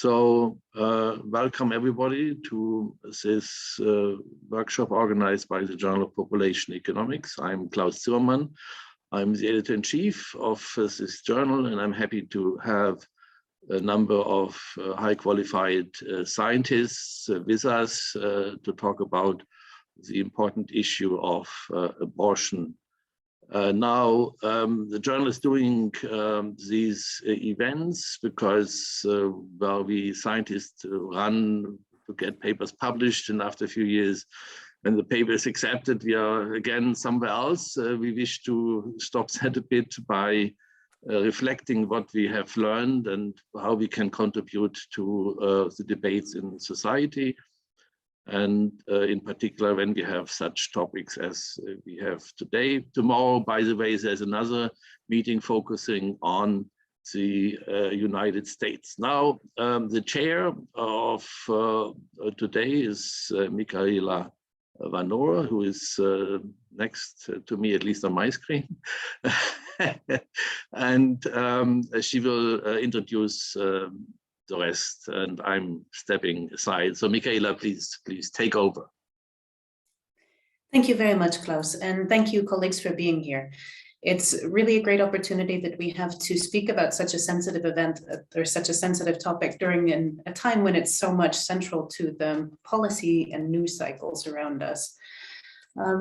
Welcome everybody to this workshop organized by the Journal of Population Economics. I'm Klaus Zimmermann. I'm the editor-in-chief of this journal, and I'm happy to have a number of high qualified scientists with us to talk about the important issue of abortion. The journal is doing these events because we scientists run to get papers published, and after a few years, when the paper is accepted, we are again somewhere else. We wish to stop that a bit by reflecting what we have learned and how we can contribute to the debates in society. And in particular, when we have such topics as we have today. Tomorrow, by the way, there's another meeting focusing on the United States. Now, the chair of today is Michaela Vanora, who is next to me, at least on my screen. And she will introduce the rest, and I'm stepping aside. So Michaela, please take over. Thank you very much, Klaus, and thank you, colleagues, for being here. It's really a great opportunity that we have to speak about such a sensitive event or such a sensitive topic during a time when it's so much central to the policy and news cycles around us.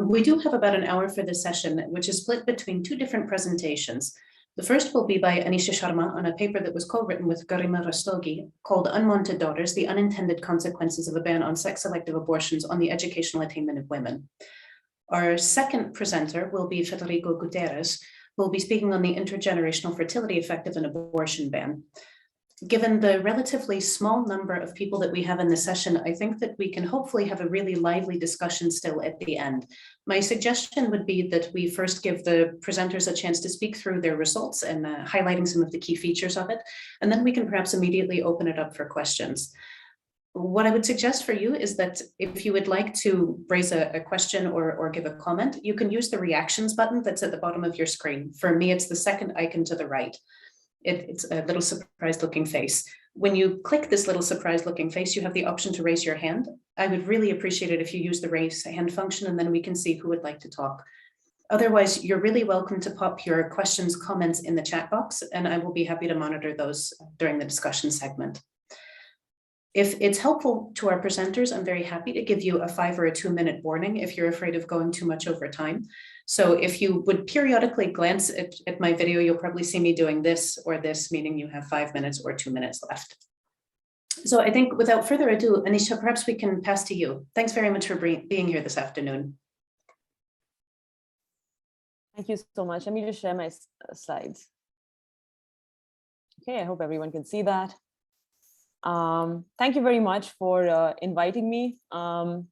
We do have about an hour for this session, which is split between two different presentations. The first will be by Anisha Sharma on a paper that was co-written with Garima Rastogi called Unwanted Daughters, the Unintended Consequences of a Ban on Sex-Selective Abortions on the Educational Attainment of Women. Our second presenter will be Federico Gutierrez, who will be speaking on the intergenerational fertility effect of an abortion ban. Given the relatively small number of people that we have in this session, I think that we can hopefully have a really lively discussion still at the end. My suggestion would be that we first give the presenters a chance to speak through their results and highlighting some of the key features of it, and then we can perhaps immediately open it up for questions. What I would suggest for you is that if you would like to raise a question or give a comment, you can use the reactions button that's at the bottom of your screen. For me, it's the second icon to the right. It's a little surprised looking face. When you click this little surprised looking face, you have the option to raise your hand. I would really appreciate it if you use the raise hand function, and then we can see who would like to talk. Otherwise, you're really welcome to pop your questions, comments in the chat box, and I will be happy to monitor those during the discussion segment. If it's helpful to our presenters, I'm very happy to give you a 5 or a 2 minute warning if you're afraid of going too much over time. So if you would periodically glance at my video, you'll probably see me doing this or this, meaning you have 5 minutes or 2 minutes left. So I think without further ado, Anisha, perhaps we can pass to you. Thanks very much for being here this afternoon. Thank you so much. Let me just share my slides. Okay, I hope everyone can see that. Thank you very much for inviting me to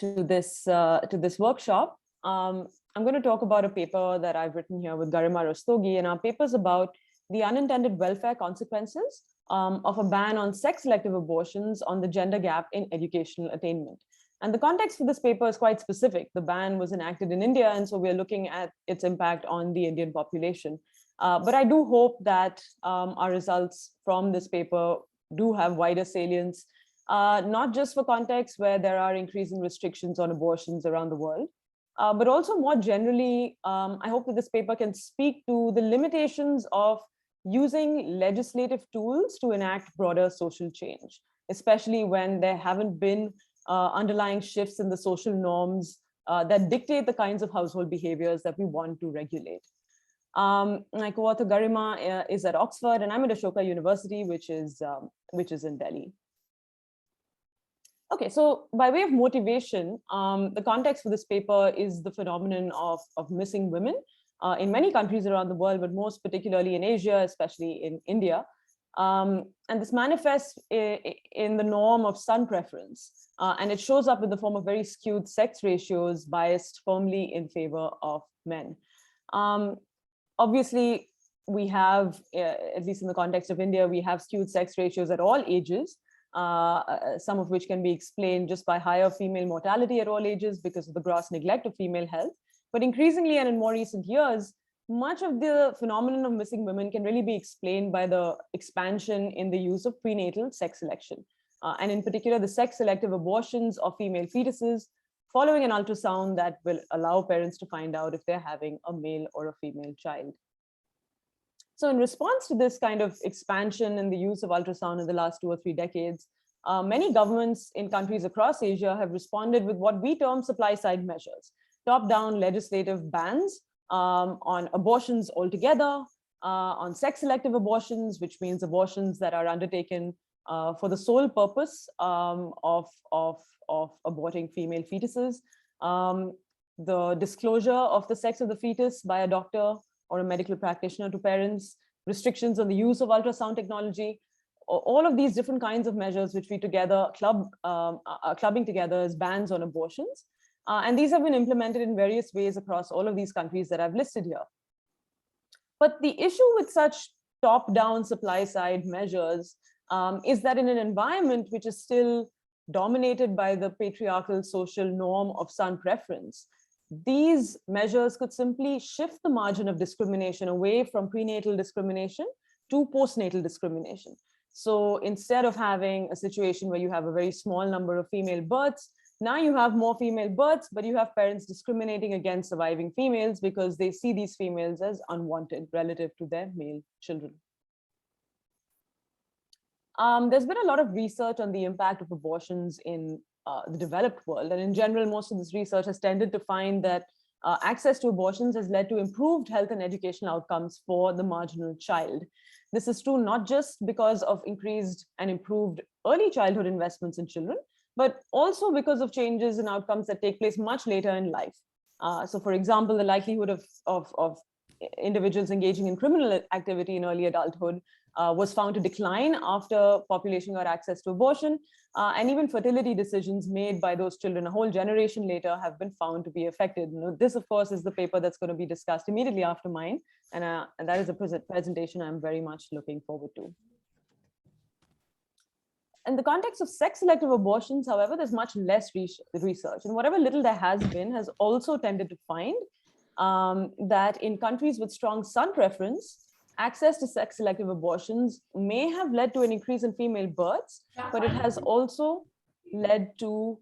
this workshop. I'm going to talk about a paper that I've written here with Garima Rastogi, and our paper is about the unintended welfare consequences of a ban on sex-selective abortions on the gender gap in educational attainment. And the context for this paper is quite specific. The ban was enacted in India, and so we're looking at its impact on the Indian population. But I do hope that our results from this paper do have wider salience, not just for contexts where there are increasing restrictions on abortions around the world, but also more generally, I hope that this paper can speak to the limitations of using legislative tools to enact broader social change, especially when there haven't been underlying shifts in the social norms that dictate the kinds of household behaviors that we want to regulate. My co-author Garima is at Oxford, and I'm at Ashoka University, which is in Delhi. Okay, so by way of motivation, the context for this paper is the phenomenon of missing women in many countries around the world, but most particularly in Asia, especially in India. And this manifests in the norm of son preference, and it shows up in the form of very skewed sex ratios biased firmly in favor of men. Obviously, we have, at least in the context of India, we have skewed sex ratios at all ages, some of which can be explained just by higher female mortality at all ages because of the gross neglect of female health. But increasingly, and in more recent years, much of the phenomenon of missing women can really be explained by the expansion in the use of prenatal sex selection, and in particular, the sex-selective abortions of female fetuses following an ultrasound that will allow parents to find out if they're having a male or a female child. So in response to this kind of expansion in the use of ultrasound in the last 2 or 3 decades, many governments in countries across Asia have responded with what we term supply-side measures, top-down legislative bans on abortions altogether, on sex-selective abortions, which means abortions that are undertaken for the sole purpose of aborting female fetuses, the disclosure of the sex of the fetus by a doctor or a medical practitioner to parents, restrictions on the use of ultrasound technology, all of these different kinds of measures which we together clubbing together as bans on abortions. And these have been implemented in various ways across all of these countries that I've listed here. But the issue with such top-down supply-side measures is that in an environment which is still dominated by the patriarchal social norm of son preference, these measures could simply shift the margin of discrimination away from prenatal discrimination to postnatal discrimination. So instead of having a situation where you have a very small number of female births, now you have more female births, but you have parents discriminating against surviving females because they see these females as unwanted relative to their male children. There's been a lot of research on the impact of abortions in the developed world. And in general, most of this research has tended to find that access to abortions has led to improved health and educational outcomes for the marginal child. This is true not just because of increased and improved early childhood investments in children, but also because of changes in outcomes that take place much later in life. So for example, the likelihood of individuals engaging in criminal activity in early adulthood was found to decline after population got access to abortion, and even fertility decisions made by those children a whole generation later have been found to be affected. This, of course, is the paper that's going to be discussed immediately after mine, and that is a presentation I'm very much looking forward to. In the context of sex-selective abortions, however, there's much less research, and whatever little there has been has also tended to find that in countries with strong son preference, access to sex-selective abortions may have led to an increase in female births, but it has also led to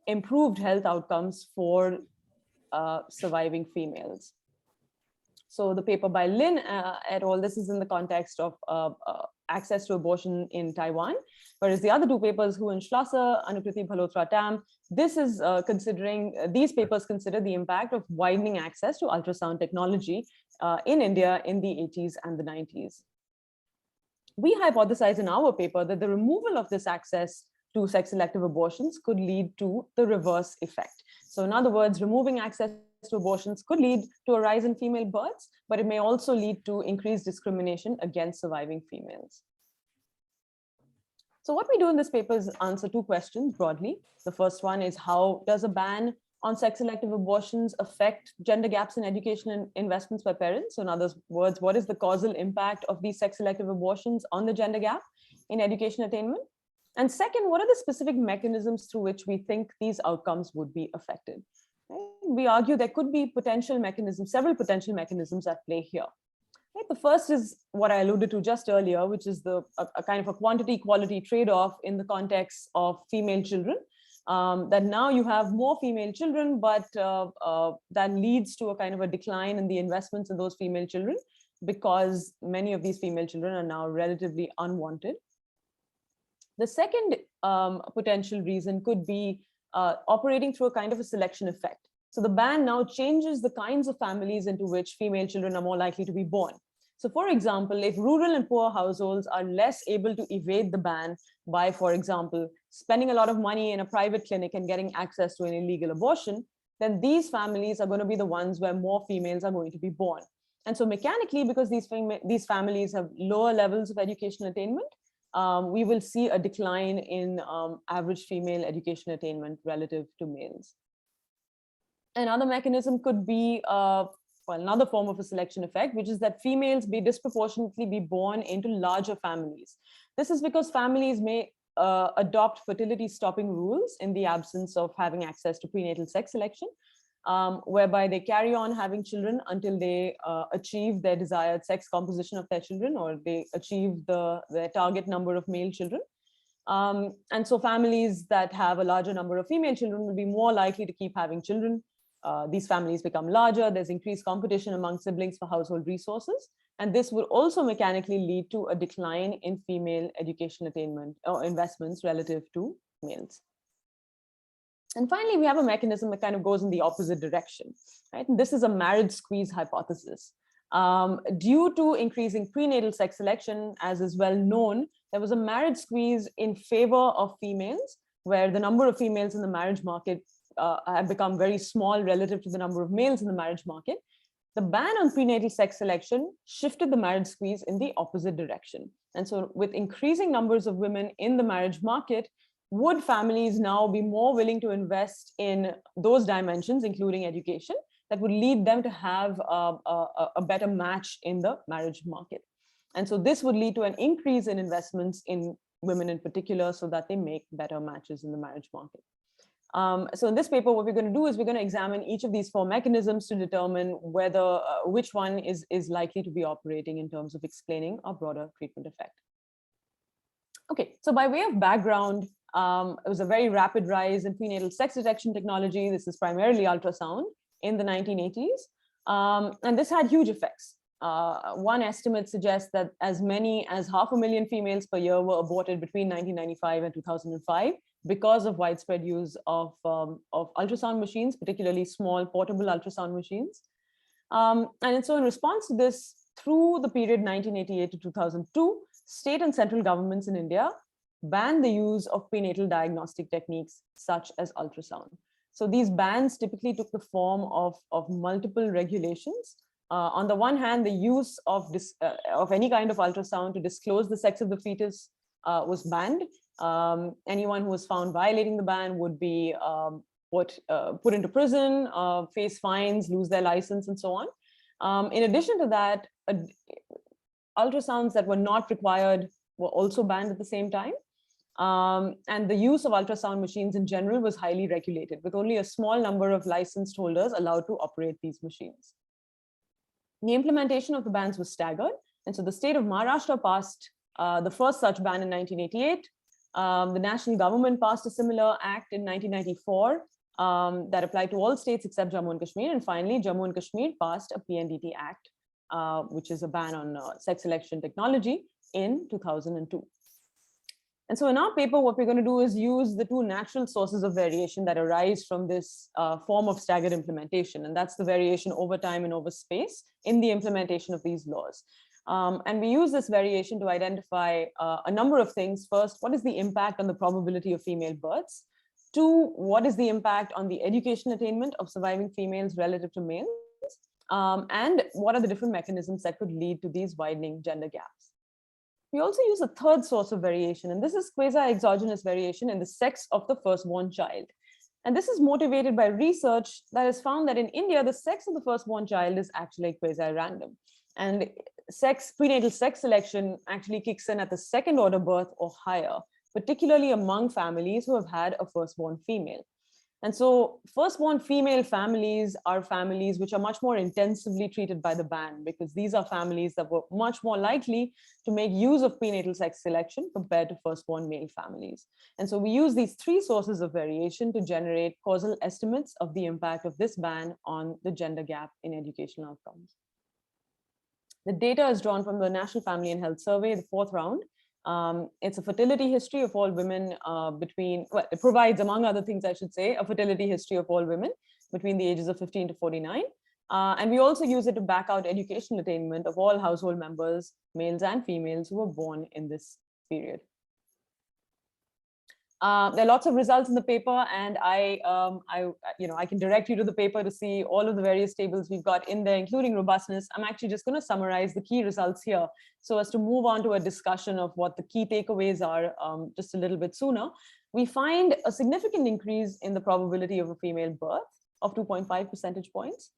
improved health outcomes for surviving females. So the paper by Lin et al., this is in the context of access to abortion in Taiwan, whereas the other 2 papers, Hu and Schlosser, Anukriti Bhalotra Tam, this is these papers consider the impact of widening access to ultrasound technology in India in the 80s and the 90s. We hypothesize in our paper that the removal of this access to sex-selective abortions could lead to the reverse effect. So in other words, removing access to abortions could lead to a rise in female births, but it may also lead to increased discrimination against surviving females. So what we do in this paper is answer 2 questions broadly. The first one is, how does a ban on sex-selective abortions affect gender gaps in education and investments by parents? So in other words, what is the causal impact of these sex-selective abortions on the gender gap in education attainment? And second, what are the specific mechanisms through which we think these outcomes would be affected? We argue there could be potential mechanisms, several potential mechanisms at play here. Right? The first is what I alluded to just earlier, which is a kind of a quantity-quality trade-off in the context of female children. That now you have more female children, but that leads to a kind of a decline in the investments in those female children because many of these female children are now relatively unwanted. The second potential reason could be operating through a kind of a selection effect. So the ban now changes the kinds of families into which female children are more likely to be born. So for example, if rural and poor households are less able to evade the ban by, for example, spending a lot of money in a private clinic and getting access to an illegal abortion, then these families are going to be the ones where more females are going to be born. And so mechanically, because these families have lower levels of education attainment, we will see a decline in average female education attainment relative to males. Another mechanism could be another form of a selection effect, which is that females may disproportionately be born into larger families. This is because families may adopt fertility stopping rules in the absence of having access to prenatal sex selection. whereby they carry on having children until they achieve their desired sex composition of their children, or they achieve their target number of male children. And so families that have a larger number of female children will be more likely to keep having children. These families become larger, there's increased competition among siblings for household resources, and this will also mechanically lead to a decline in female education attainment or investments relative to males. And finally, we have a mechanism that kind of goes in the opposite direction, right? And this is a marriage squeeze hypothesis. Due to increasing prenatal sex selection, as is well known, there was a marriage squeeze in favor of females, where the number of females in the marriage market have become very small relative to the number of males in the marriage market. The ban on prenatal sex selection shifted the marriage squeeze in the opposite direction. And so with increasing numbers of women in the marriage market, would families now be more willing to invest in those dimensions, including education, that would lead them to have a better match in the marriage market? And so this would lead to an increase in investments in women in particular, so that they make better matches in the marriage market. So in this paper, what we're going to do is we're going to examine each of these four mechanisms to determine whether which one is likely to be operating in terms of explaining a broader treatment effect. Okay, so by way of background, it was a very rapid rise in prenatal sex detection technology. This is primarily ultrasound in the 1980s, and this had huge effects. One estimate suggests that as many as 500,000 females per year were aborted between 1995 and 2005 because of widespread use of ultrasound machines, particularly small portable ultrasound machines. And so in response to this, through the period 1988 to 2002, state and central governments in India banned the use of prenatal diagnostic techniques such as ultrasound. So these bans typically took the form of multiple regulations. On the one hand, the use of any kind of ultrasound to disclose the sex of the fetus was banned. Anyone who was found violating the ban would be put into prison, face fines, lose their license, and so on. In addition to that, ultrasounds that were not required were also banned at the same time. And the use of ultrasound machines in general was highly regulated, with only a small number of licensed holders allowed to operate these machines. The implementation of the bans was staggered. And so the state of Maharashtra passed the first such ban in 1988. The national government passed a similar act in 1994 that applied to all states except Jammu and Kashmir. And finally, Jammu and Kashmir passed a PNDT Act, which is a ban on sex selection technology, in 2002. And so in our paper, what we're going to do is use the two natural sources of variation that arise from this form of staggered implementation. And that's the variation over time and over space in the implementation of these laws. And we use this variation to identify a number of things. First, what is the impact on the probability of female births? Two, what is the impact on the education attainment of surviving females relative to males? And what are the different mechanisms that could lead to these widening gender gaps? We also use a third source of variation, and this is quasi-exogenous variation in the sex of the firstborn child. And this is motivated by research that has found that in India, the sex of the firstborn child is actually quasi-random. And prenatal sex selection actually kicks in at the second order birth or higher, particularly among families who have had a firstborn female. And so firstborn female families are families which are much more intensively treated by the ban, because these are families that were much more likely to make use of prenatal sex selection compared to firstborn male families. And so we use these three sources of variation to generate causal estimates of the impact of this ban on the gender gap in educational outcomes. The data is drawn from the National Family and Health Survey, the fourth round. It's a fertility history of all women it provides, among other things, I should say, a fertility history of all women between the ages of 15 to 49. And we also use it to back out educational attainment of all household members, males and females, who were born in this period. There are lots of results in the paper, and I can direct you to the paper to see all of the various tables we've got in there, including robustness. I'm actually just going to summarize the key results here so as to move on to a discussion of what the key takeaways are just a little bit sooner. We find a significant increase in the probability of a female birth of 2.5 percentage points.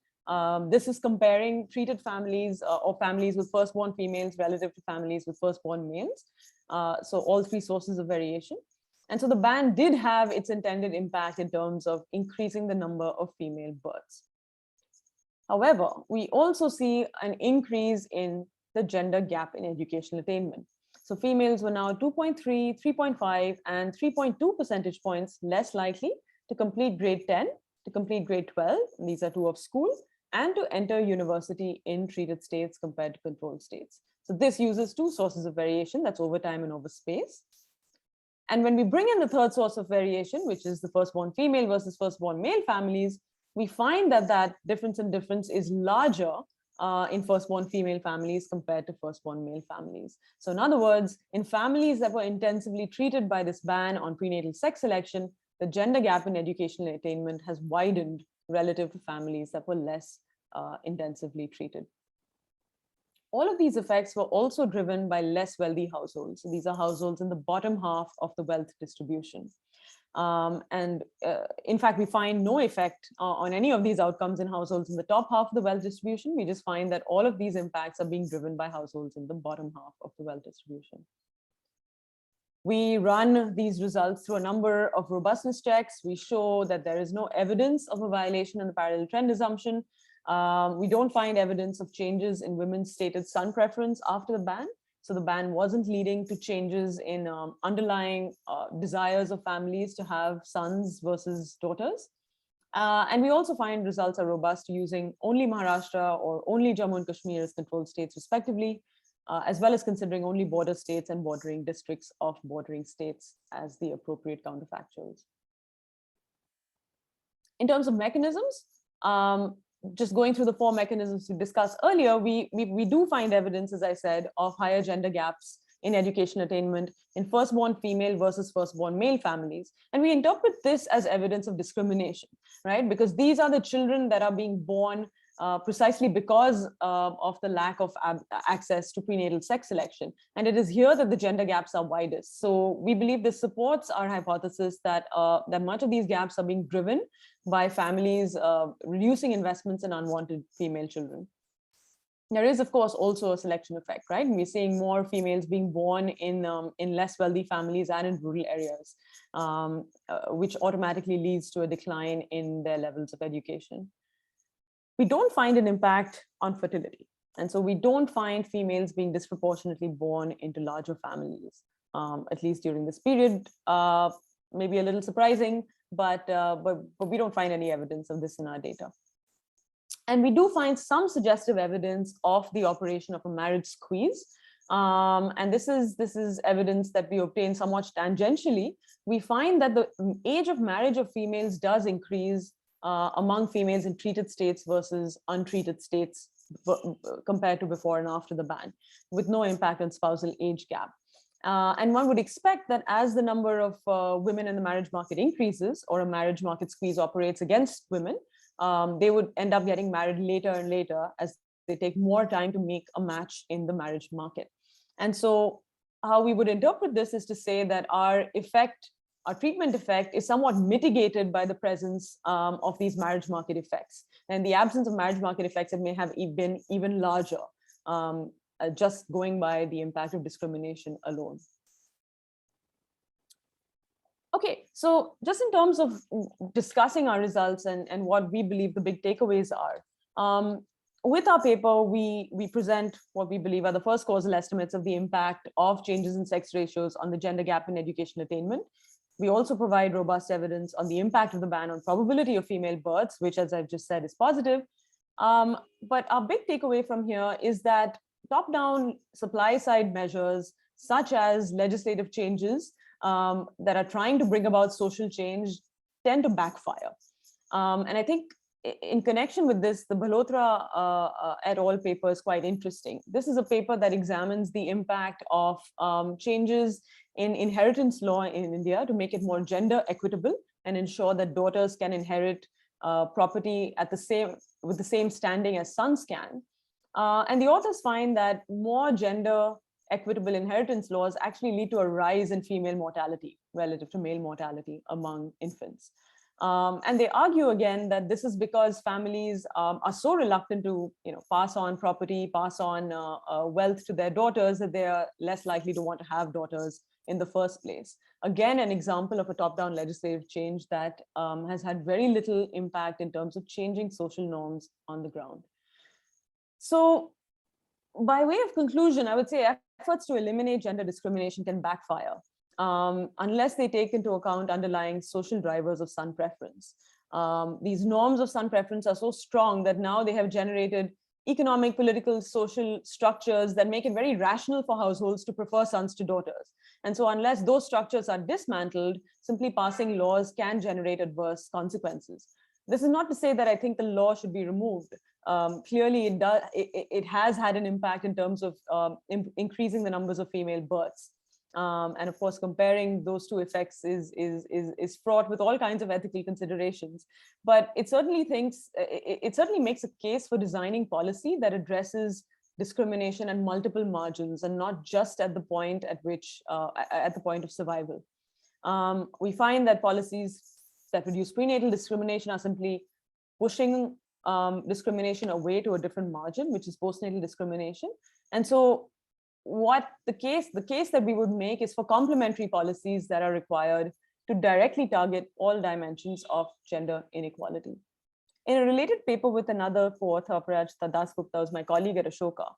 This is comparing treated families or families with firstborn females relative to families with firstborn males. So all three sources of variation. And so the ban did have its intended impact in terms of increasing the number of female births. However, we also see an increase in the gender gap in educational attainment. So females were now 2.3, 3.5, and 3.2 percentage points less likely to complete grade 10, to complete grade 12, and these are two of school, and to enter university in treated states compared to controlled states. So this uses two sources of variation, that's over time and over space. And when we bring in the third source of variation, which is the firstborn female versus firstborn male families, we find that that difference in difference is larger in firstborn female families compared to firstborn male families. So in other words, in families that were intensively treated by this ban on prenatal sex selection, the gender gap in educational attainment has widened relative to families that were less intensively treated. All of these effects were also driven by less wealthy households. So these are households in the bottom half of the wealth distribution. In fact, we find no effect on any of these outcomes in households in the top half of the wealth distribution. We just find that all of these impacts are being driven by households in the bottom half of the wealth distribution. We run these results through a number of robustness checks. We show that there is no evidence of a violation in the parallel trend assumption. We don't find evidence of changes in women's stated son preference after the ban. So the ban wasn't leading to changes in underlying desires of families to have sons versus daughters. And we also find results are robust using only Maharashtra or only Jammu and Kashmir as controlled states respectively, as well as considering only border states and bordering districts of bordering states as the appropriate counterfactuals. In terms of mechanisms, just going through the four mechanisms we discussed earlier, we do find evidence, as I said, of higher gender gaps in education attainment in firstborn female versus firstborn male families. And we interpret this as evidence of discrimination, right? Because these are the children that are being born precisely because of the lack of access to prenatal sex selection. And it is here that the gender gaps are widest. So we believe this supports our hypothesis that, that much of these gaps are being driven by families reducing investments in unwanted female children. There is, of course, also a selection effect, right? And we're seeing more females being born in less wealthy families and in rural areas, which automatically leads to a decline in their levels of education. We don't find an impact on fertility. And so we don't find females being disproportionately born into larger families, at least during this period. Maybe a little surprising, but we don't find any evidence of this in our data. And we do find some suggestive evidence of the operation of a marriage squeeze. And this is evidence that we obtain somewhat tangentially. We find that the age of marriage of females does increase among females in treated states versus untreated states compared to before and after the ban, with no impact on spousal age gap. And one would expect that as the number of women in the marriage market increases, or a marriage market squeeze operates against women, they would end up getting married later and later as they take more time to make a match in the marriage market. And so how we would interpret this is to say that our treatment effect is somewhat mitigated by the presence of these marriage market effects. And the absence of marriage market effects, it may have been even larger, just going by the impact of discrimination alone. Okay, so just in terms of discussing our results and what we believe the big takeaways are, with our paper, we present what we believe are the first causal estimates of the impact of changes in sex ratios on the gender gap in education attainment. We also provide robust evidence on the impact of the ban on probability of female births, which, as I've just said, is positive. But our big takeaway from here is that top-down supply-side measures, such as legislative changes that are trying to bring about social change, tend to backfire. And I think in connection with this, the Balhotra et al. Paper is quite interesting. This is a paper that examines the impact of changes in inheritance law in India to make it more gender equitable and ensure that daughters can inherit property with the same standing as sons can. And the authors find that more gender equitable inheritance laws actually lead to a rise in female mortality relative to male mortality among infants. And they argue again that this is because families are so reluctant to pass on property, pass on wealth to their daughters, that they are less likely to want to have daughters in the first place. Again, an example of a top-down legislative change that has had very little impact in terms of changing social norms on the ground. So by way of conclusion, I would say efforts to eliminate gender discrimination can backfire unless they take into account underlying social drivers of son preference. These norms of son preference are so strong that now they have generated economic, political, social structures that make it very rational for households to prefer sons to daughters. And so unless those structures are dismantled, simply passing laws can generate adverse consequences. This is not to say that I think the law should be removed. Clearly, it has had an impact in terms of increasing the numbers of female births. And of course, comparing those two effects is fraught with all kinds of ethical considerations. But it certainly makes a case for designing policy that addresses discrimination at multiple margins and not just at the point at which at the point of survival. We find that policies that reduce prenatal discrimination are simply pushing discrimination away to a different margin, which is postnatal discrimination. And so what the case that we would make is for complementary policies that are required to directly target all dimensions of gender inequality. In a related paper with another co-author, Parajita Dasgupta, who's my colleague at Ashoka,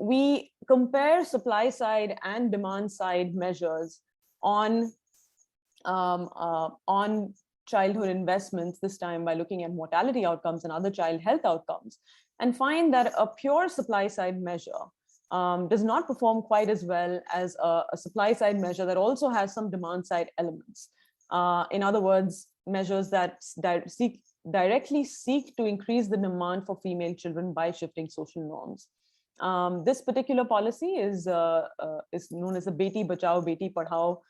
we compare supply side and demand side measures on childhood investments, this time by looking at mortality outcomes and other child health outcomes, and find that a pure supply side measure does not perform quite as well as a supply side measure that also has some demand side elements. In other words, measures that directly seek to increase the demand for female children by shifting social norms. This particular policy is known as the Beti Bachao Beti Padhao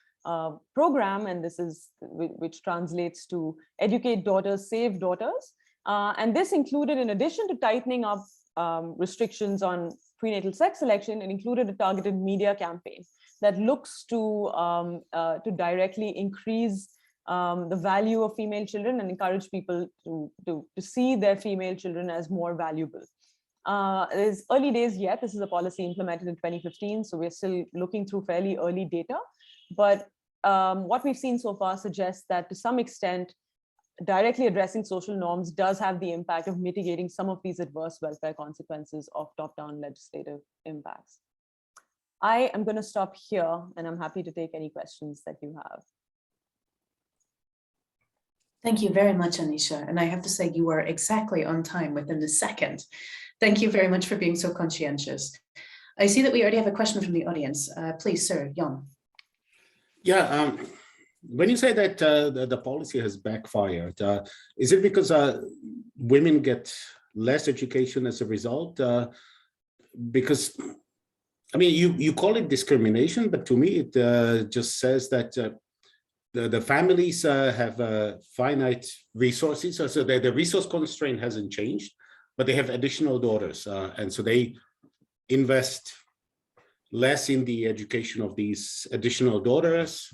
program, and this is which translates to educate daughters, save daughters. And this included, in addition to tightening up restrictions on prenatal sex selection, it included a targeted media campaign that looks to directly increase the value of female children and encourage people to see their female children as more valuable. It's early days yet. This is a policy implemented in 2015, so we're still looking through fairly early data. But what we've seen so far suggests that to some extent, directly addressing social norms does have the impact of mitigating some of these adverse welfare consequences of top-down legislative impacts. I am going to stop here, and I'm happy to take any questions that you have. Thank you very much, Anisha. And I have to say, you were exactly on time within a second. Thank you very much for being so conscientious. I see that we already have a question from the audience. Please, sir, Jan. Yeah, when you say that the policy has backfired, is it because women get less education as a result? Because, I mean, you call it discrimination, but to me, it just says that the families have finite resources. So the resource constraint hasn't changed, but they have additional daughters. And so they invest less in the education of these additional daughters,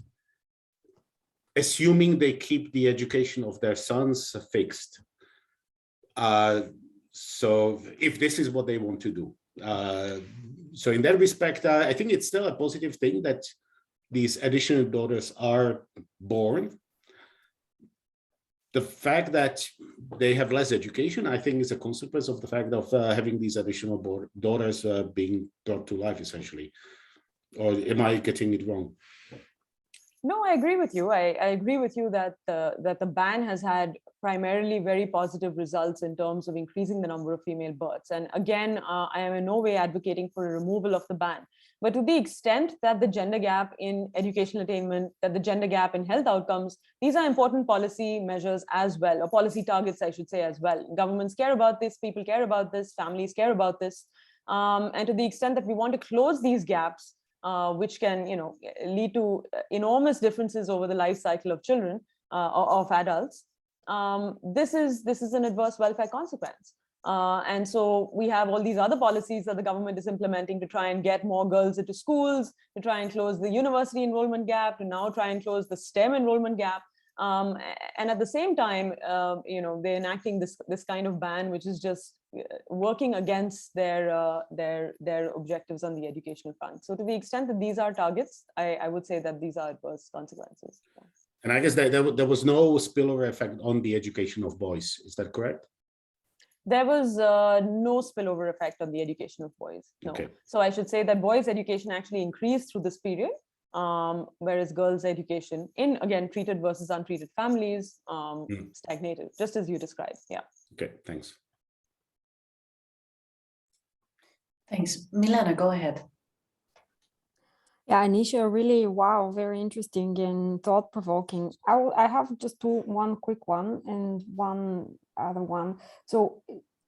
assuming they keep the education of their sons fixed. So if this is what they want to do. So in that respect, I think it's still a positive thing that these additional daughters are born. The fact that they have less education, I think, is a consequence of the fact of having these additional daughters being brought to life, essentially. Or am I getting it wrong? No, I agree with you. I agree with you that the ban has had primarily very positive results in terms of increasing the number of female births. And again, I am in no way advocating for a removal of the ban. But to the extent that the gender gap in educational attainment, that the gender gap in health outcomes, these are important policy measures as well, or policy targets, I should say, as well. Governments care about this, people care about this, families care about this. And to the extent that we want to close these gaps, which can, lead to enormous differences over the life cycle of children, of adults, this is an adverse welfare consequence. And so we have all these other policies that the government is implementing to try and get more girls into schools, to try and close the university enrollment gap, to now try and close the STEM enrollment gap. And at the same time, they're enacting this kind of ban, which is just working against their objectives on the educational front. So to the extent that these are targets, I would say that these are adverse consequences. And I guess there was no spillover effect on the education of boys. Is that correct? There was no spillover effect on the education of boys. No. Okay. So I should say that boys' education actually increased through this period, whereas girls' education in, again, treated versus untreated families stagnated, just as you described. Yeah. Okay, thanks. Thanks. Milena, go ahead. Yeah, Anisha, really, wow, very interesting and thought-provoking. I have just one quick one and one other one. So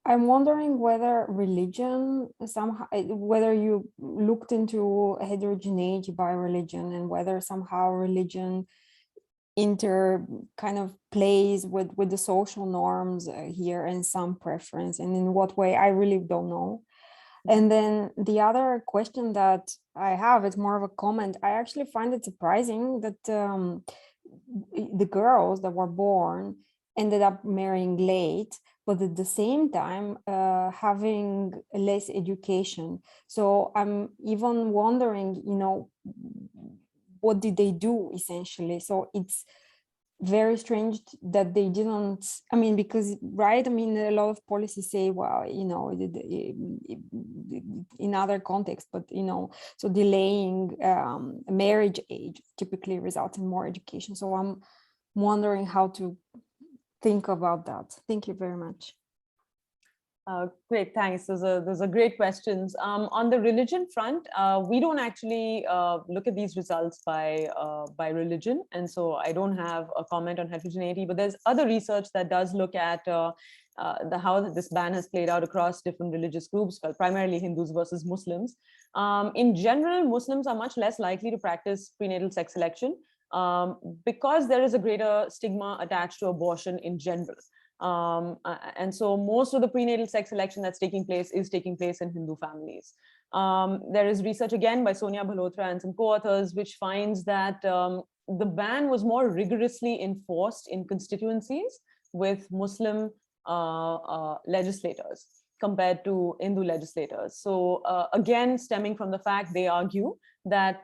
I'm wondering whether religion somehow, whether you looked into heterogeneity by religion and whether somehow religion kind of plays with the social norms here and some preference, and in what way, I really don't know. And then the other question that I have, it's more of a comment. I actually find it surprising that the girls that were born ended up marrying late, but at the same time having less education. So I'm even wondering, what did they do essentially? So it's very strange that they didn't, because, right, a lot of policies say, well, in other contexts, but, so delaying marriage age typically results in more education. So I'm wondering how to think about that. Thank you very much. Great, thanks. Those are great questions. On the religion front, we don't actually look at these results by religion, and so I don't have a comment on heterogeneity. But there's other research that does look at how this ban has played out across different religious groups, well, primarily Hindus versus Muslims. In general, Muslims are much less likely to practice prenatal sex selection because there is a greater stigma attached to abortion in general. And so most of the prenatal sex selection that's taking place is taking place in Hindu families. There is research again by Sonia Bhalotara and some co-authors which finds that the ban was more rigorously enforced in constituencies with Muslim legislators compared to Hindu legislators. So again, stemming from the fact, they argue that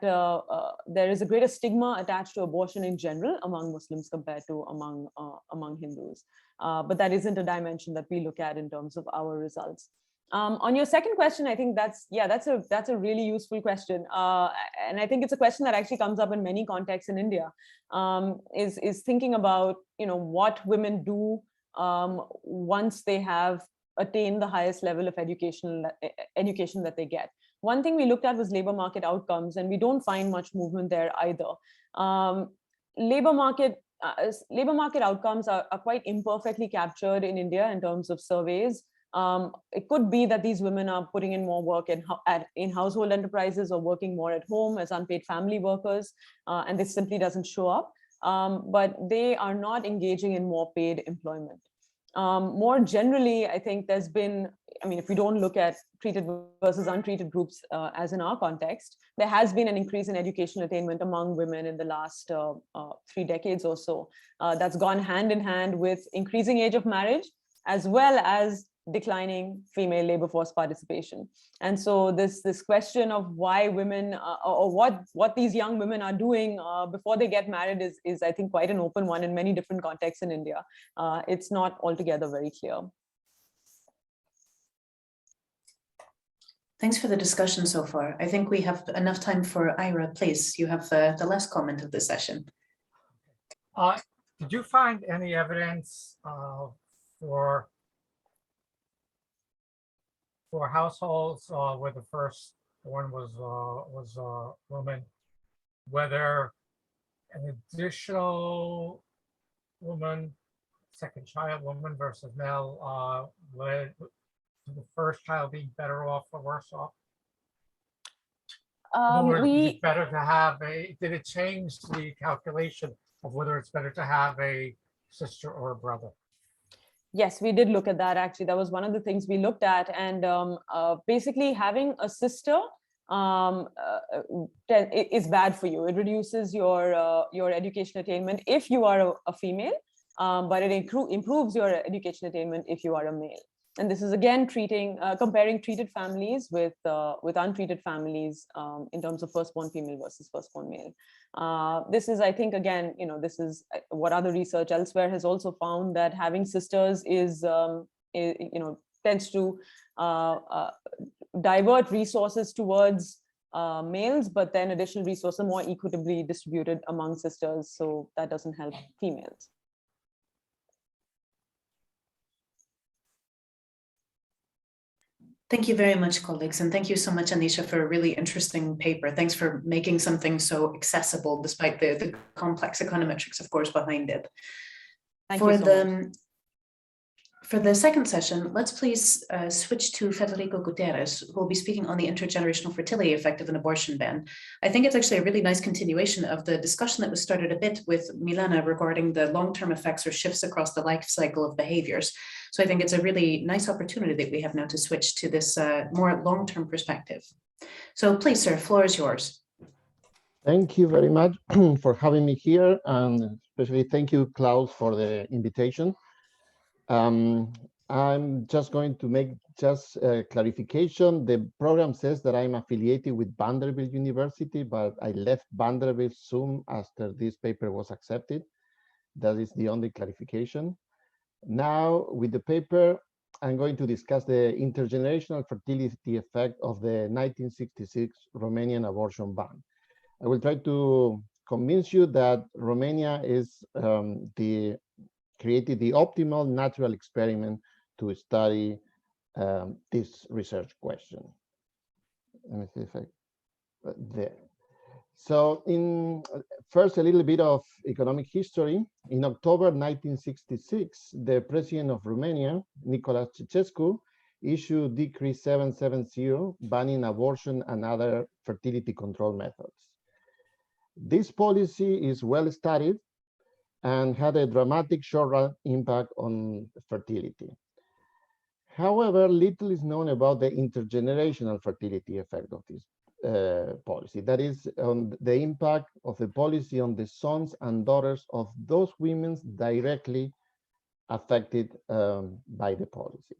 there is a greater stigma attached to abortion in general among Muslims compared to among Hindus. But that isn't a dimension that we look at in terms of our results. On your second question, I think that's a really useful question. And I think it's a question that actually comes up in many contexts in India, is thinking about, what women do once they have attained the highest level of education that they get. One thing we looked at was labor market outcomes, and we don't find much movement there either. Labor market outcomes are quite imperfectly captured in India in terms of surveys. It could be that these women are putting in more work in household enterprises or working more at home as unpaid family workers, and this simply doesn't show up. But they are not engaging in more paid employment. More generally, I think there's been, if we don't look at treated versus untreated groups as in our context, there has been an increase in educational attainment among women in the last 3 decades or so. That's gone hand in hand with increasing age of marriage, as well as declining female labor force participation. And so this question of why women or what these young women are doing before they get married is I think quite an open one in many different contexts in India. It's not altogether very clear. Thanks for the discussion so far. I think we have enough time for Ira. Please, you have the last comment of the session. Did you find any evidence for households where the first born was a woman, whether an additional woman, second child woman versus male, led to the first child being better off or worse off? It's better to have did it change the calculation of whether it's better to have a sister or a brother? Yes, we did look at that. Actually, that was one of the things we looked at. And basically having a sister is bad for you. It reduces your education attainment if you are a female, but it improves your education attainment if you are a male. And this is again comparing treated families with untreated families in terms of firstborn female versus firstborn male. This is, I think, again, this is what other research elsewhere has also found, that having sisters tends to divert resources towards males, but then additional resources are more equitably distributed among sisters, so that doesn't help females. Thank you very much, colleagues. And thank you so much, Anisha, for a really interesting paper. Thanks for making something so accessible, despite the complex econometrics, of course, behind it. Thank you so much. For the second session, let's please switch to Federico Gutierrez, who will be speaking on the intergenerational fertility effect of an abortion ban. I think it's actually a really nice continuation of the discussion that was started a bit with Milena regarding the long-term effects or shifts across the life cycle of behaviors. So I think it's a really nice opportunity that we have now to switch to this more long-term perspective. So please, sir, floor is yours. Thank you very much for having me here, and especially thank you, Klaus, for the invitation. I'm just going to make just a clarification. The program says that I'm affiliated with Vanderbilt University, but I left Vanderbilt soon after this paper was accepted. That is the only clarification. Now, with the paper, I'm going to discuss the intergenerational fertility effect of the 1966 Romanian abortion ban. I will try to convince you that Romania is created the optimal natural experiment to study this research question. Let me see if I, there. So first, a little bit of economic history. In October 1966, the president of Romania, Nicolae Ceausescu, issued Decree 770 banning abortion and other fertility control methods. This policy is well studied and had a dramatic short-run impact on fertility. However, little is known about the intergenerational fertility effect of this policy. That is, the impact of the policy on the sons and daughters of those women directly affected by the policy.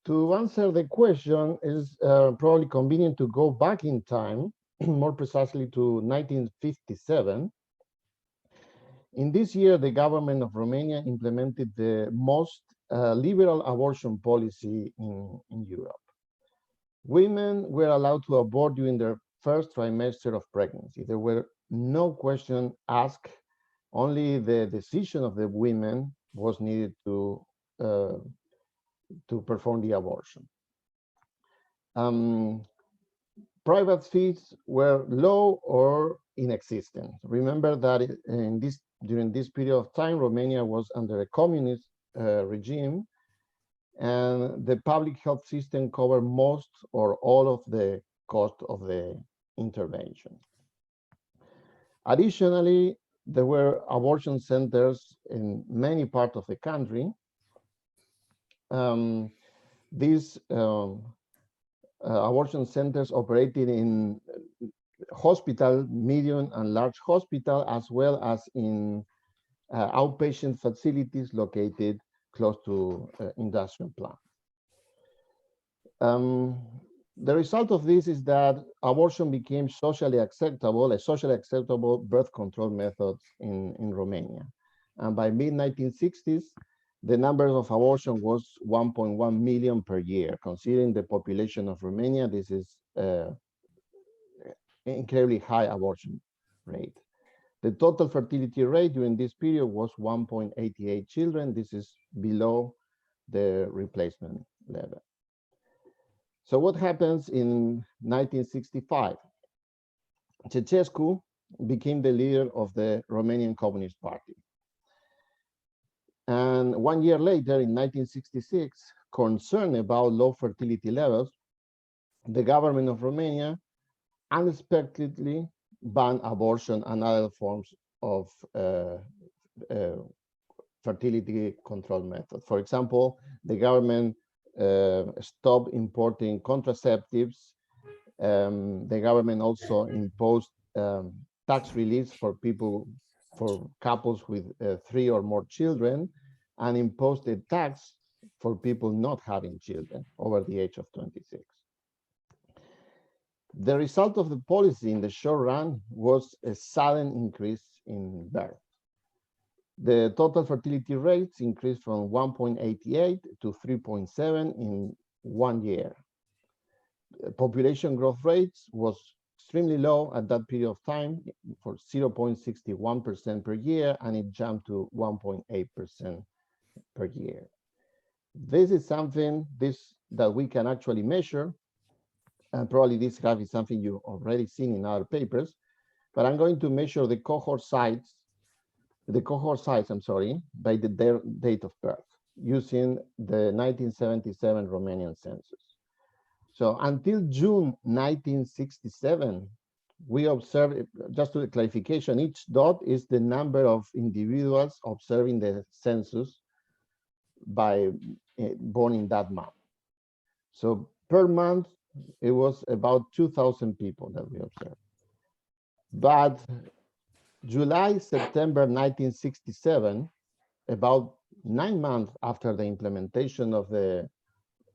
To answer the question, is probably convenient to go back in time, more precisely to 1957. In this year, the government of Romania implemented the most liberal abortion policy in Europe. Women were allowed to abort during their first trimester of pregnancy. There were no questions asked, only the decision of the women was needed to perform the abortion. Private fees were low or inexistent. Remember that during this period of time, Romania was under a communist regime, and the public health system covered most or all of the cost of the intervention. Additionally, there were abortion centers in many parts of the country. These abortion centers operated in hospital, medium and large hospital, as well as in outpatient facilities located close to industrial plants. The result of this is that abortion became socially acceptable, a socially acceptable birth control method in Romania. And by mid-1960s, the number of abortions was 1.1 million per year. Considering the population of Romania, this is incredibly high abortion rate. The total fertility rate during this period was 1.88 children. This is below the replacement level. So what happens in 1965? Ceausescu became the leader of the Romanian Communist Party. And 1 year later, in 1966, concerned about low fertility levels, the government of Romania unexpectedly banned abortion and other forms of fertility control methods. For example, the government stopped importing contraceptives. The government also imposed tax reliefs for couples with 3 or more children, and imposed a tax for people not having children over the age of 26. The result of the policy in the short run was a sudden increase in birth. The total fertility rates increased from 1.88 to 3.7 in 1 year. Population growth rates was extremely low at that period of time, for 0.61% per year, and it jumped to 1.8% per year. This is something that we can actually measure, and probably this graph is something you've already seen in other papers, but I'm going to measure the cohort size, by the date of birth using the 1977 Romanian census. So until June 1967, we observed, just to the clarification, each dot is the number of individuals observing the census born in that month. So per month, it was about 2,000 people that we observed. But July, September 1967, about 9 months after the implementation of the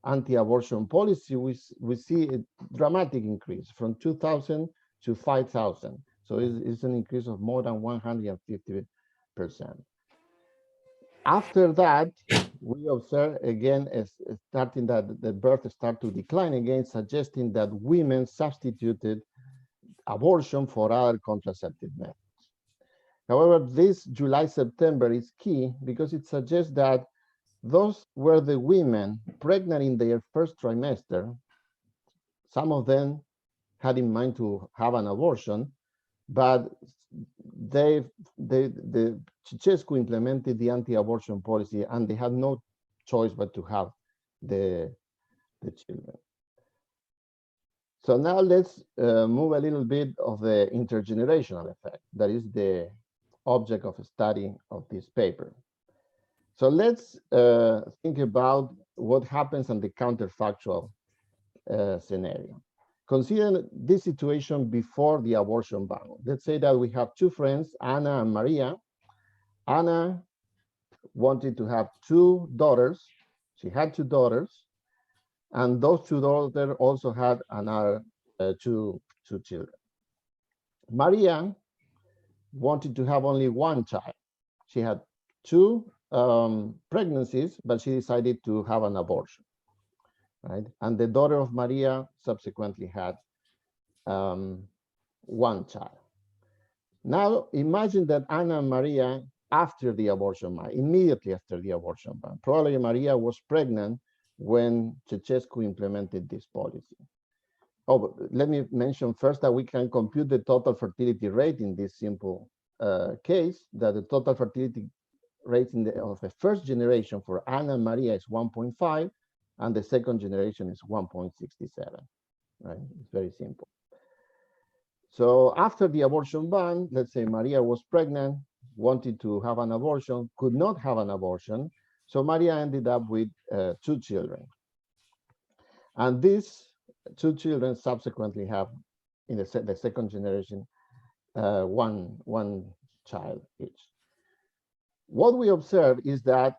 anti-abortion policy, we see a dramatic increase from 2,000 to 5,000. So it's an increase of more than 150%. After that, we observe again, starting that the birth start to decline again, suggesting that women substituted abortion for other contraceptive methods. However, this July-September is key because it suggests that those were the women pregnant in their first trimester. Some of them had in mind to have an abortion, but the Ceausescu implemented the anti-abortion policy, and they had no choice but to have the children. So now let's move a little bit of the intergenerational effect. That is the object of study of this paper. So let's think about what happens in the counterfactual scenario. Consider this situation before the abortion ban. Let's say that we have 2 friends, Anna and Maria. Anna wanted to have 2 daughters. She had 2 daughters, and those 2 daughters also had another 2 children. Maria wanted to have only 1 child. She had 2 pregnancies, but she decided to have an abortion, right? And the daughter of Maria subsequently had 1 child. Now imagine that Anna and Maria, after the abortion ban, immediately after the abortion ban, probably Maria was pregnant when Ceausescu implemented this policy. Oh, but let me mention first that we can compute the total fertility rate in this simple case, that the total fertility rate of the first generation for Anna and Maria is 1.5, and the second generation is 1.67, right? It's very simple. So after the abortion ban, let's say Maria was pregnant, wanted to have an abortion, could not have an abortion, so Maria ended up with 2 children. And these 2 children subsequently have, in the second generation, one child each. What we observe is that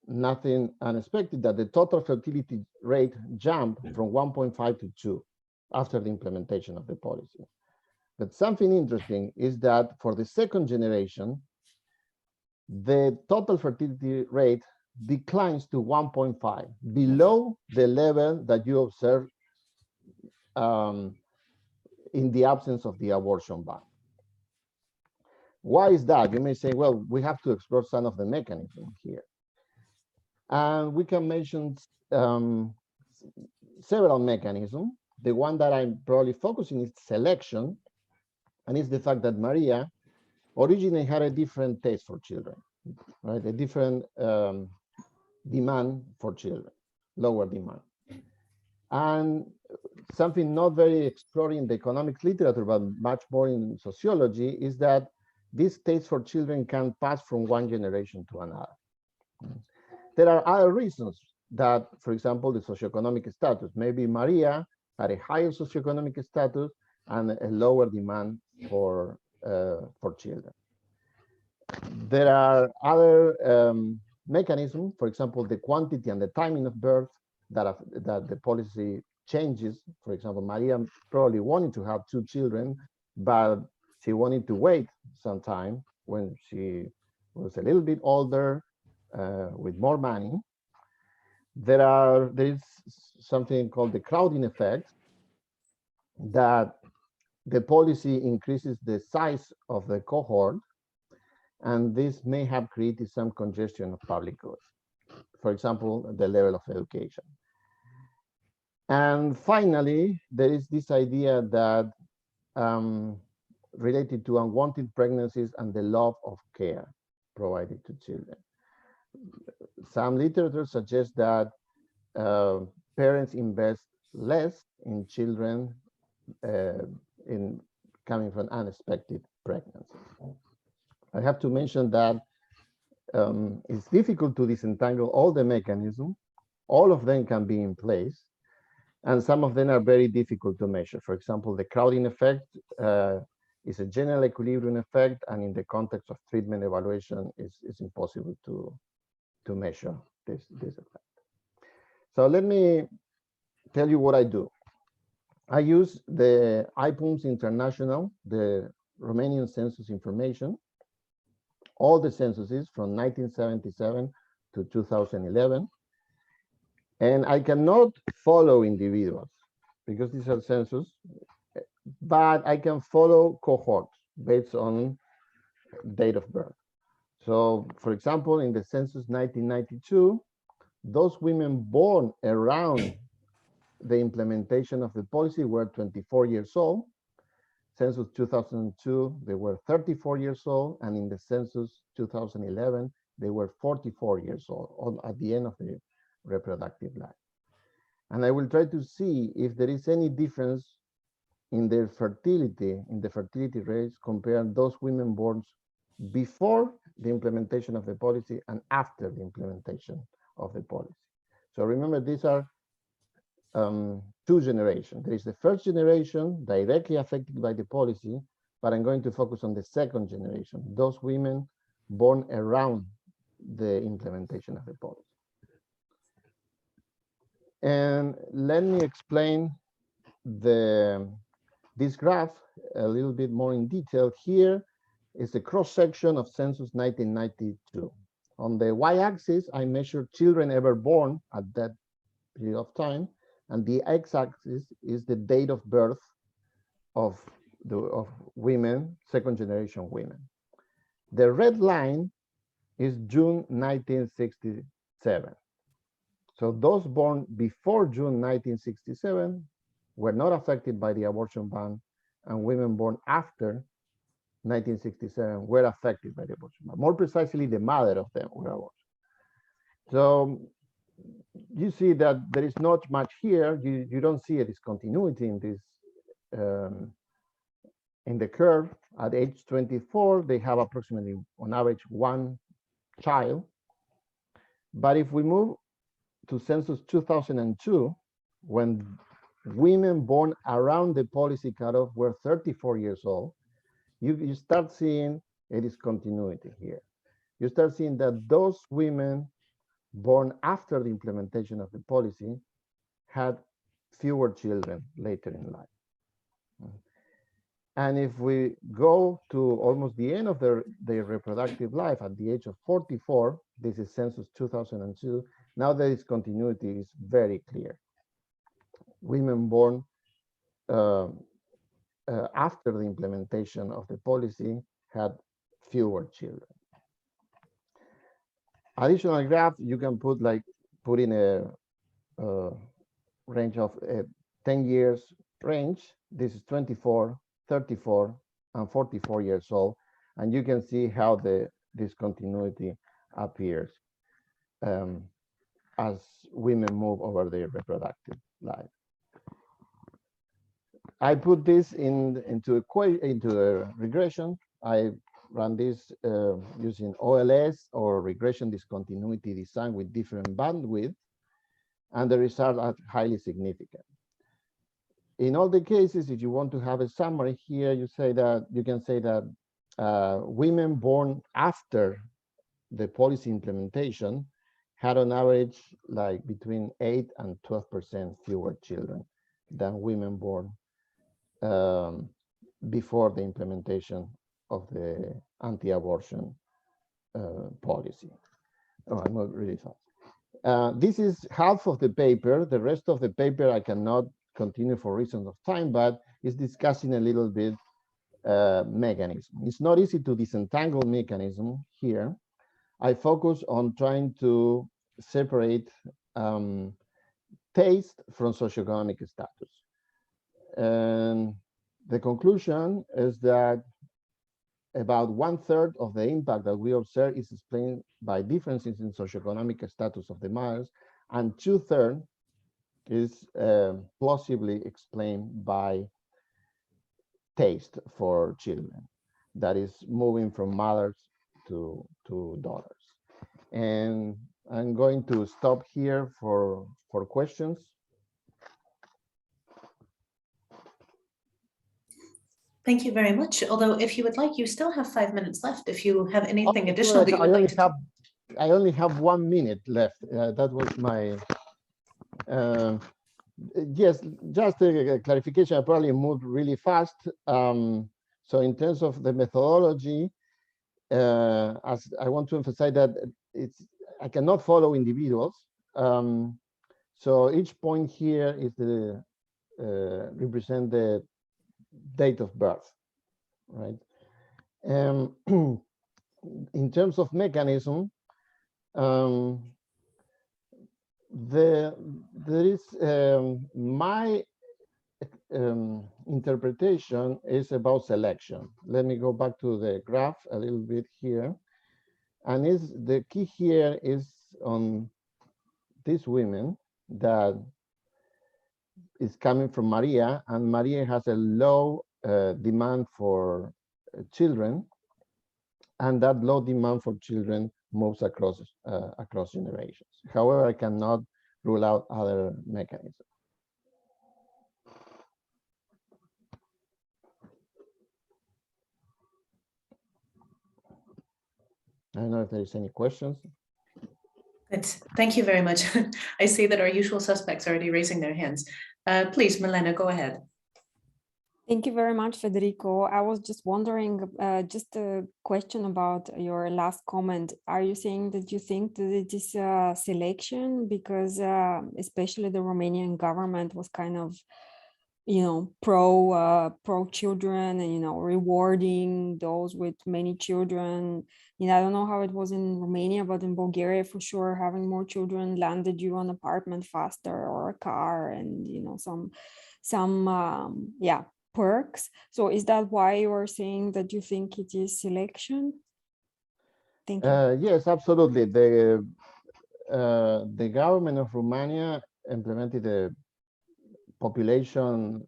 nothing unexpected, that the total fertility rate jumped from 1.5 to 2 after the implementation of the policy. But something interesting is that for the second generation, the total fertility rate declines to 1.5, below the level that you observe in the absence of the abortion ban. Why is that? You may say, well, we have to explore some of the mechanism here. And we can mention several mechanisms. The one that I'm probably focusing is selection, and it's the fact that Maria originally had a different taste for children, right? A different demand for children, lower demand. And something not very explored in the economics literature, but much more in sociology, is that this taste for children can pass from one generation to another. There are other reasons that, for example, the socioeconomic status, maybe Maria had a higher socioeconomic status and a lower demand for children. There are other mechanisms, for example, the quantity and the timing of birth that the policy changes. For example, Maria probably wanted to have 2 children, but she wanted to wait some time when she was a little bit older, with more money. There is something called the crowding effect, that the policy increases the size of the cohort, and this may have created some congestion of public goods. For example, the level of education. And finally, there is this idea that related to unwanted pregnancies and the love of care provided to children. Some literature suggests that parents invest less in children in coming from unexpected pregnancies. I have to mention that it's difficult to disentangle all the mechanisms. All of them can be in place, and some of them are very difficult to measure. For example, the crowding effect is a general equilibrium effect, and in the context of treatment evaluation, it's impossible to measure this effect. So let me tell you what I do. I use the IPUMS International, the Romanian census information, all the censuses from 1977 to 2011. And I cannot follow individuals because these are census, but I can follow cohorts based on date of birth. So, for example, in the census 1992, those women born around the implementation of the policy were 24 years old. Census 2002, they were 34 years old, and in the census 2011, they were 44 years old at the end of the reproductive life. And I will try to see if there is any difference in their fertility, in the fertility rates, compared those women born before the implementation of the policy and after the implementation of the policy. So remember, these are 2 generations. There is the first generation directly affected by the policy, but I'm going to focus on the second generation, those women born around the implementation of the policy. And let me explain this graph a little bit more in detail. Here is the cross-section of census 1992. On the y-axis, I measure children ever born at that period of time, and the x-axis is the date of birth of women, second-generation women. The red line is June 1967. So those born before June 1967 were not affected by the abortion ban, and women born after 1967 were affected by the abortion ban. More precisely, the mother of them were aborted. So you see that there is not much here. You don't see a discontinuity in this in the curve. At age 24, they have approximately, on average, 1 child. But if we move to census 2002, when women born around the policy cutoff were 34 years old, you start seeing a discontinuity here. You start seeing that those women born after the implementation of the policy had fewer children later in life. And if we go to almost the end of their reproductive life at the age of 44, this is census 2002, now the discontinuity is very clear. Women born after the implementation of the policy had fewer children. Additional graph, you can put in a range of 10 years range. This is 24, 34, and 44 years old. And you can see how the discontinuity appears as women move over their reproductive life. I put this into a regression. I run this using OLS, or regression discontinuity design, with different bandwidth. and the results are highly significant. In all the cases, if you want to have a summary here, you can say that women born after the policy implementation had on average like between 8 and 12% fewer children than women born before the implementation of the anti-abortion policy. Oh, I'm not really fast. This is half of the paper. The rest of the paper I cannot continue for reasons of time, but it's discussing a little bit mechanism. It's not easy to disentangle mechanism here. I focus on trying to separate taste from socioeconomic status. And the conclusion is that about 1/3 of the impact that we observe is explained by differences in socioeconomic status of the mothers, and 2/3 is plausibly explained by taste for children, that is moving from mothers to daughters. And I'm going to stop here for questions. Thank you very much. Although if you would like, you still have 5 minutes left. If you have anything additional that you would like to. I only have 1 minute left. That was my, yes, just a clarification. I probably moved really fast. So in terms of the methodology, as I want to emphasize that I cannot follow individuals. So each point here is the represent the date of birth, right? In terms of mechanism, there is my interpretation is about selection. Let me go back to the graph a little bit here. And the key here is on these women that is coming from Maria, and Maria has a low demand for children, and that low demand for children moves across generations. However, I cannot rule out other mechanisms. I don't know if there's any questions. Thank you very much. I see that our usual suspects are already raising their hands. Please, Milena, go ahead. Thank you very much, Federico. I was just wondering, just a question about your last comment. Are you saying that you think that it is a selection because especially the Romanian government was kind of, pro children and, rewarding those with many children? I don't know how it was in Romania, but in Bulgaria, for sure, having more children landed you an apartment faster or a car and, some perks. So is that why you are saying that you think it is selection? Thank you. Yes, absolutely. The government of Romania implemented a population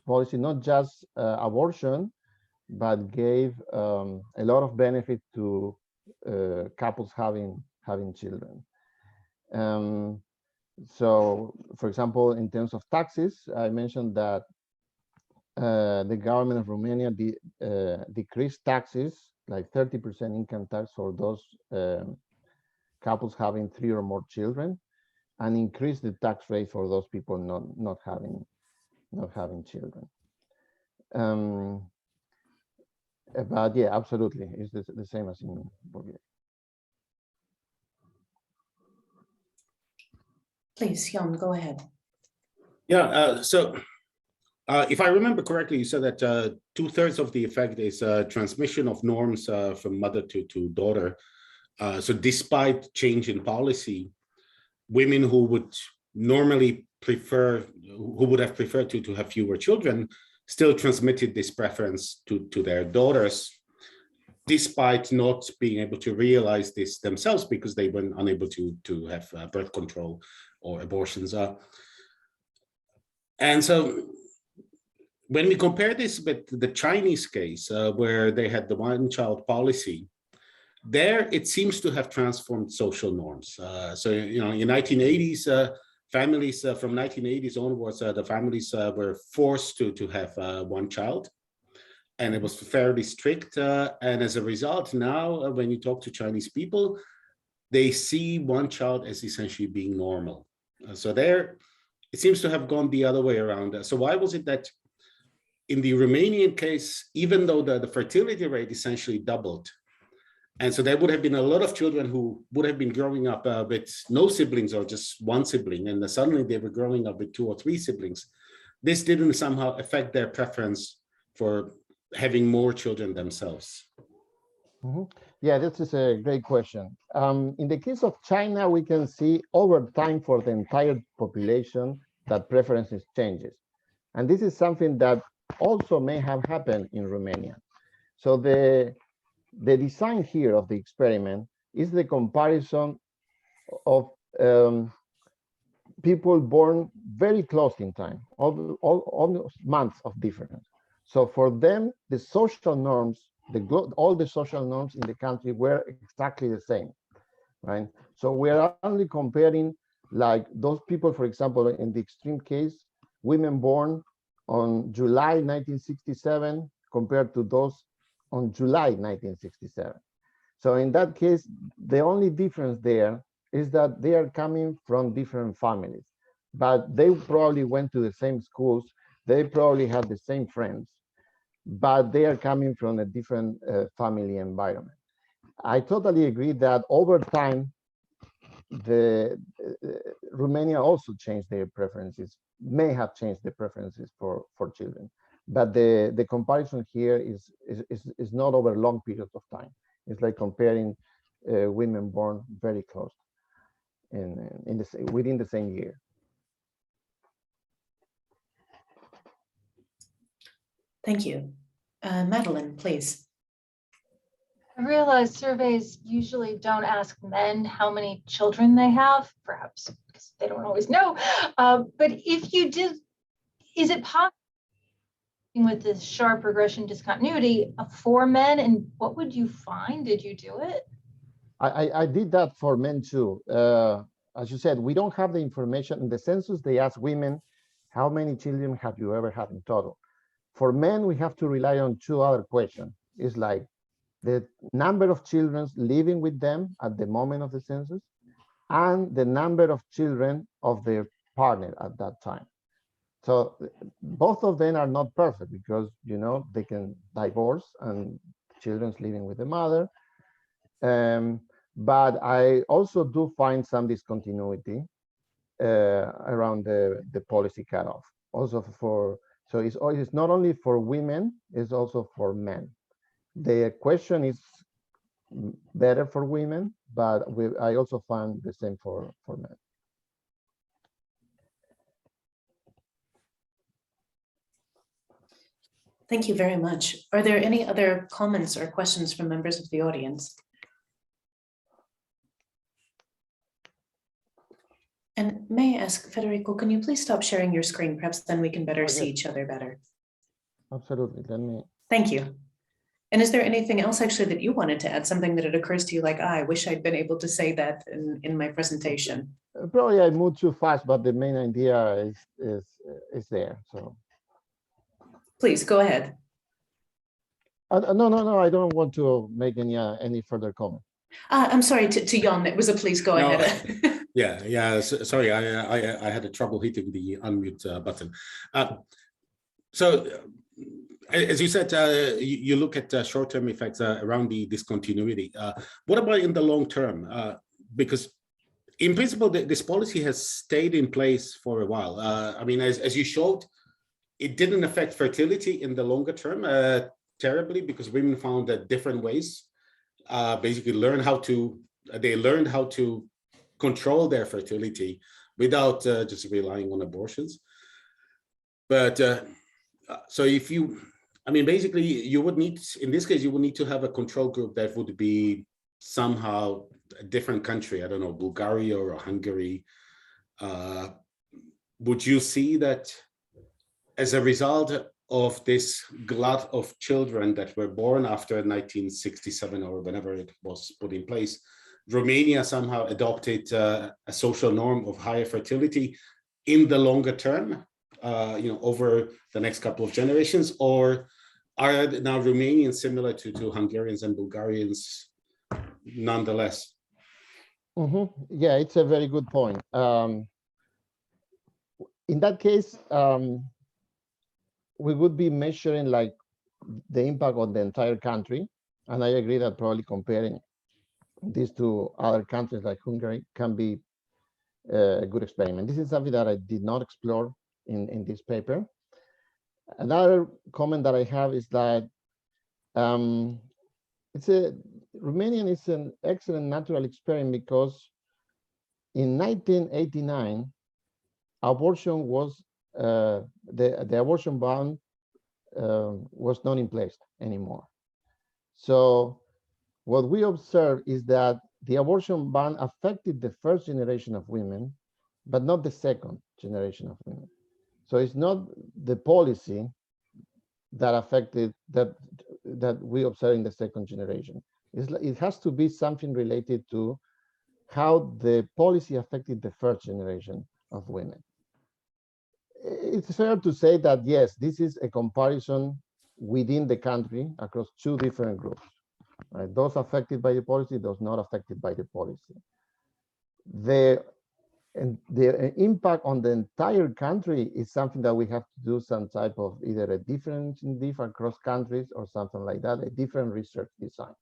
policy, not just abortion, but gave a lot of benefit to couples having children. So, for example, in terms of taxes, I mentioned that the government of Romania decreased taxes, like 30% income tax for those couples having 3 or more children, and increased the tax rate for those people not having children. But yeah, absolutely, it's the same as in Bulgaria. Please, Jan, go ahead. Yeah, so if I remember correctly, you said that 2/3 of the effect is transmission of norms from mother to daughter. So despite change in policy, women who would normally would have preferred to have fewer children still transmitted this preference to their daughters, despite not being able to realize this themselves because they were unable to have birth control or abortions. And so when we compare this with the Chinese case, where they had the one-child policy, there it seems to have transformed social norms. So in the 1980s, families from 1980s onwards, the families were forced to have one child. And it was fairly strict. And as a result, now when you talk to Chinese people, they see one child as essentially being normal. So there, it seems to have gone the other way around. So why was it that in the Romanian case, even though the fertility rate essentially doubled, and so there would have been a lot of children who would have been growing up with no siblings or just one sibling, and suddenly they were growing up with 2 or 3 siblings, this didn't somehow affect their preference for having more children themselves? Mm-hmm. Yeah, this is a great question. In the case of China, we can see over time for the entire population that preferences changes. And this is something that also may have happened in Romania. So the design here of the experiment is the comparison of people born very close in time, almost months of difference. So for them, the social norms, all the social norms in the country were exactly the same, right? So we are only comparing like those people, for example, in the extreme case, women born on July 1967 compared to those on July 1967. So in that case, the only difference there is that they are coming from different families, but they probably went to the same schools, they probably had the same friends, but they are coming from a different family environment. I totally agree that over time, Romania also changed their preferences, may have changed the preferences for children. But the comparison here is not over long periods of time. It's like comparing women born very close within the same year. Thank you. Madeline, please. I realize surveys usually don't ask men how many children they have, perhaps because they don't always know. But if you did, is it possible with this sharp regression discontinuity for men? And what would you find? Did you do it? I did that for men too. As you said, we don't have the information. In the census, they ask women, how many children have you ever had in total? For men, we have to rely on 2 other questions. It's like the number of children living with them at the moment of the census and the number of children of their partner at that time. So both of them are not perfect because, you know, they can divorce and children's living with the mother. But I also do find some discontinuity around the policy cutoff. Also so it's not only for women, it's also for men. The question is better for women, but I also find the same for men. Thank you very much. Are there any other comments or questions from members of the audience? And may I ask, Federico, can you please stop sharing your screen? Perhaps then we can better see each other better. Absolutely. Thank you. And is there anything else actually that you wanted to add, something that it occurs to you like, I wish I'd been able to say that in my presentation? Probably I moved too fast, but the main idea is there. So please go ahead. No, I don't want to make any further comment. I'm sorry, to Jan, it was a please go ahead. Yeah. Sorry, I had a trouble hitting the unmute button. So, as you said, you look at short-term effects around the discontinuity. What about in the long term? Because in principle, this policy has stayed in place for a while. I mean, as you showed, it didn't affect fertility in the longer term terribly because women found that different ways. Basically, they learned how to control their fertility without just relying on abortions. But so basically you would need, in this case, you would need to have a control group that would be somehow a different country. I don't know, Bulgaria or Hungary. Would you see that as a result of this glut of children that were born after 1967 or whenever it was put in place, Romania somehow adopted a social norm of higher fertility in the longer term, over the next couple of generations, or are now Romanians similar to Hungarians and Bulgarians nonetheless? Yeah, it's a very good point. In that case, we would be measuring like the impact on the entire country. And I agree that probably comparing this to other countries like Hungary can be a good experiment. This is something that I did not explore in this paper. Another comment that I have is that Romanian is an excellent natural experiment because in 1989, abortion was the abortion ban was not in place anymore. So what we observe is that the abortion ban affected the first generation of women, but not the second generation of women. So it's not the policy that affected that we observe in the second generation. It has to be something related to how the policy affected the first generation of women. It's fair to say that, yes, this is a comparison within the country across two different groups, right? Those affected by the policy, those not affected by the policy. The impact on the entire country is something that we have to do some type of either a difference in different across countries or something like that, a different research design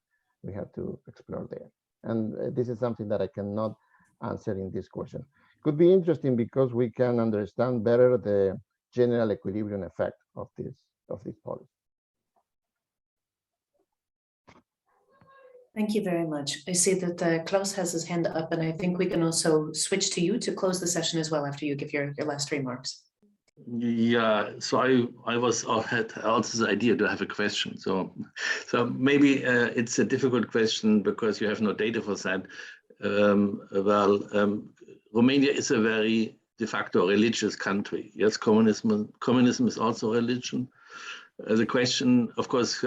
we have to explore there. And this is something that I cannot answer in this question. Could be interesting because we can understand better the general equilibrium effect of this policy. Thank you very much. I see that Klaus has his hand up, and I think we can also switch to you to close the session as well after you give your last remarks. Yeah, so I had also the idea to have a question. So maybe it's a difficult question because you have no data for that. Romania is a very de facto religious country. Yes, communism is also religion. The question, of course,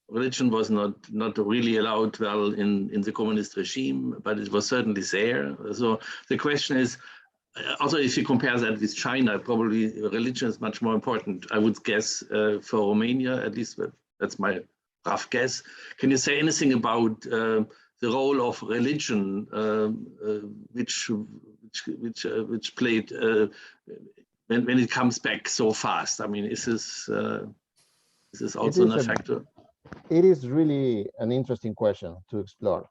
religion was not really allowed well in the communist regime, but it was certainly there. So the question is, also if you compare that with China, probably religion is much more important, I would guess, for Romania, at least that's my rough guess. Can you say anything about the role of religion, which played when it comes back so fast? I mean, is this also a factor? It is really an interesting question to explore.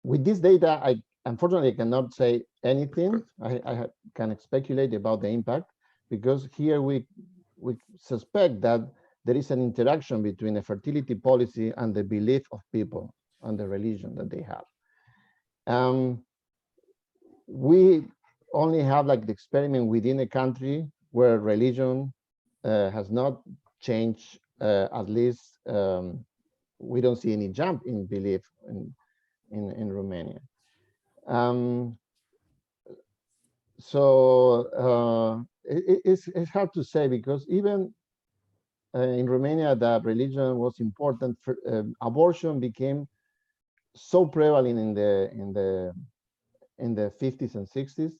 With this data, unfortunately, I cannot say anything. I can speculate about the impact because here we suspect that there is an interaction between a fertility policy and the belief of people and the religion that they have. We only have like the experiment within a country where religion has not changed. At least we don't see any jump in belief in Romania. It's hard to say because even in Romania, that religion was important. Abortion became so prevalent in the 50s and 60s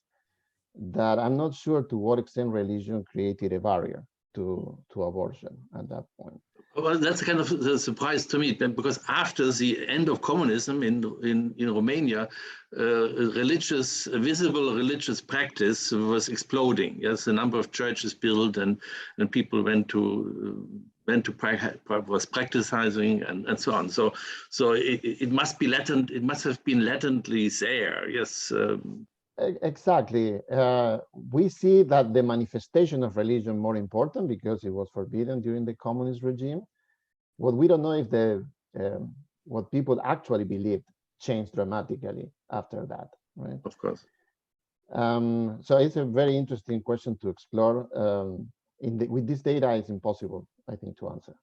that I'm not sure to what extent religion created a barrier to abortion at that point. Well, that's kind of the surprise to me, because after the end of communism in Romania, visible religious practice was exploding. Yes, the number of churches built and people was practicing and so on. So it must be latent. It must have been latently there. Yes. Exactly. We see that the manifestation of religion more important because it was forbidden during the communist regime. What we don't know if what people actually believed changed dramatically after that, right? Of course. So it's a very interesting question to explore. With this data, it's impossible, I think, to answer.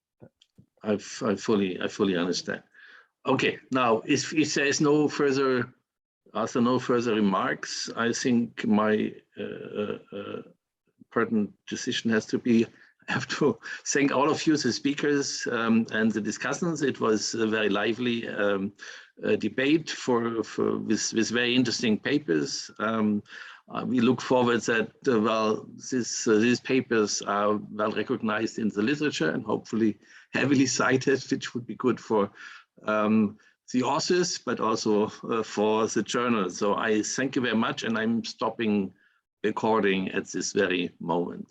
I fully understand. Okay, now if there is no further remarks, I think my pertinent decision has to be I have to thank all of you, the speakers and the discussants. It was a very lively debate with very interesting papers. We look forward that well, these papers are well recognized in the literature and hopefully heavily cited, which would be good for the authors, but also for the journal. So I thank you very much, and I'm stopping recording at this very moment.